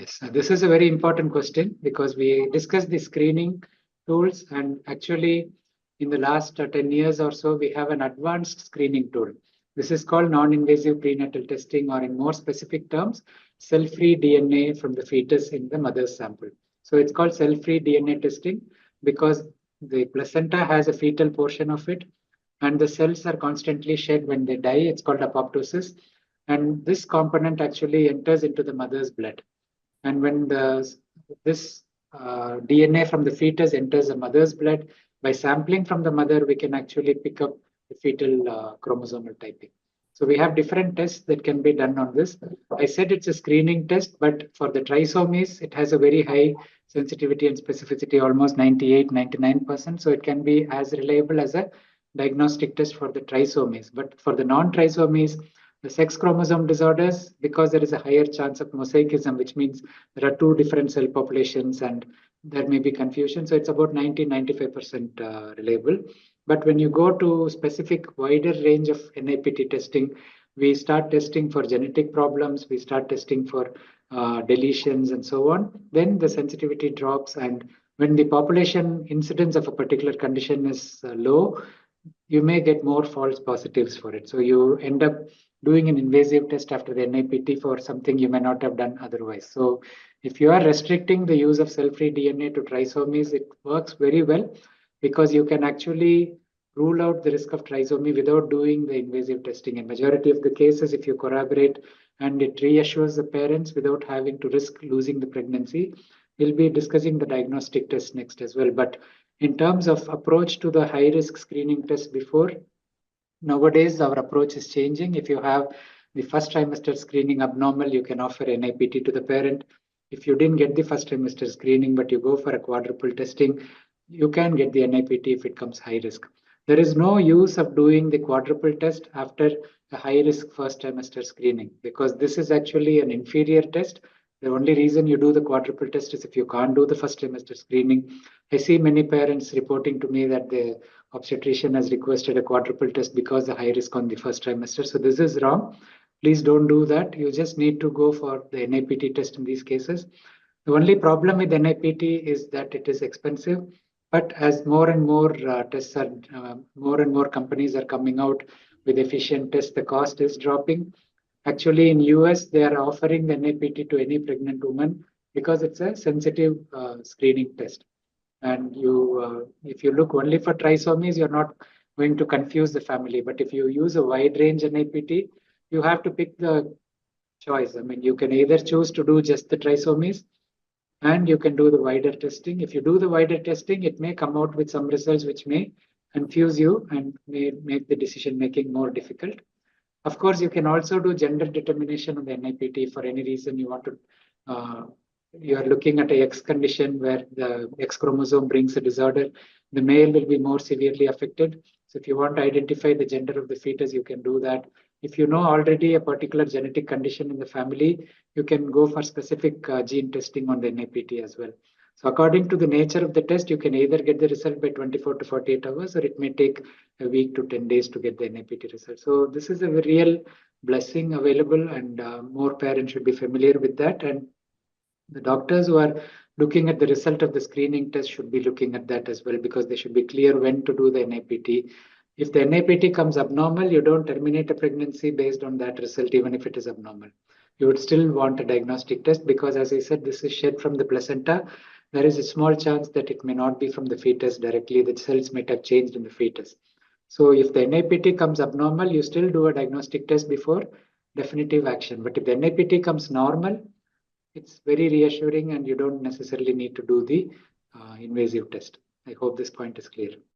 Yes, this is a very important question because we discussed the screening tools, and actually in the last 10 years or so, we have an advanced screening tool. This is called non-invasive prenatal testing, or in more specific terms, cell-free DNA from the fetus in the mother's sample. So it's called cell-free DNA testing because the placenta has a fetal portion of it, and the cells are constantly shed when they die. It's called apoptosis. And this component actually enters into the mother's blood. And when this DNA from the fetus enters the mother's blood, by sampling from the mother, we can actually pick up the fetal chromosomal typing. So we have different tests that can be done on this. I said it's a screening test, but for the trisomies, it has a very high sensitivity and specificity, almost 98, 99%. So it can be as reliable as a diagnostic test for the trisomies. But for the non-trisomies, the sex chromosome disorders, because there is a higher chance of mosaicism, which means there are two different cell populations and there may be confusion. So it's about 90-95% reliable. But when you go to specific wider range of NIPT testing, we start testing for genetic problems, we start testing for deletions and so on, then the sensitivity drops. And when the population incidence of a particular condition is low, you may get more false positives for it. So you end up doing an invasive test after the NIPT for something you may not have done otherwise. So if you are restricting the use of cell-free DNA to trisomies, it works very well because you can actually rule out the risk of trisomy without doing the invasive testing. In majority of the cases, if you corroborate and it reassures the parents without having to risk losing the pregnancy, we'll be discussing the diagnostic test next as well. But in terms of approach to the high-risk screening test before, nowadays our approach is changing. If you have the first trimester screening abnormal, you can offer NIPT to the parent. If you didn't get the first trimester screening, but you go for a quadruple testing, you can get the NIPT if it comes high risk. There is no use of doing the quadruple test after a high risk first trimester screening because this is actually an inferior test. The only reason you do the quadruple test is if you can't do the first trimester screening. I see many parents reporting to me that the obstetrician has requested a quadruple test because the high risk on the first trimester. So this is wrong. Please don't do that. You just need to go for the NIPT test in these cases. The only problem with NIPT is that it is expensive. But as more and more tests are, more and more companies are coming out with efficient tests, the cost is dropping. Actually, in US, they are offering the NIPT to any pregnant woman because it's a sensitive screening test. And if you look only for trisomies, you're not going to confuse the family. But if you use a wide range NIPT, you have to pick the choice. I mean, you can either choose to do just the trisomies, and you can do the wider testing. If you do the wider testing, it may come out with some results which may confuse you and may make the decision making more difficult. Of course, you can also do gender determination on the NIPT for any reason you want to. You are looking at a X condition where the X chromosome brings a disorder. The male will be more severely affected. So if you want to identify the gender of the fetus, you can do that. If you know already a particular genetic condition in the family, you can go for specific gene testing on the NIPT as well. So according to the nature of the test, you can either get the result by 24 to 48 hours, or it may take a week to 10 days to get the NIPT result. So this is a real blessing available, and more parents should be familiar with that. And the doctors who are looking at the result of the screening test should be looking at that as well, because they should be clear when to do the NIPT. If the NIPT comes abnormal, you don't terminate a pregnancy based on that result, even if it is abnormal. You would still want a diagnostic test because, as I said, this is shed from the placenta. There is a small chance that it may not be from the fetus directly. The cells might have changed in the fetus. So if the NIPT comes abnormal, you still do a diagnostic test before definitive action. But if the NIPT comes normal, it's very reassuring and you don't necessarily need to do the invasive test. I hope this point is clear.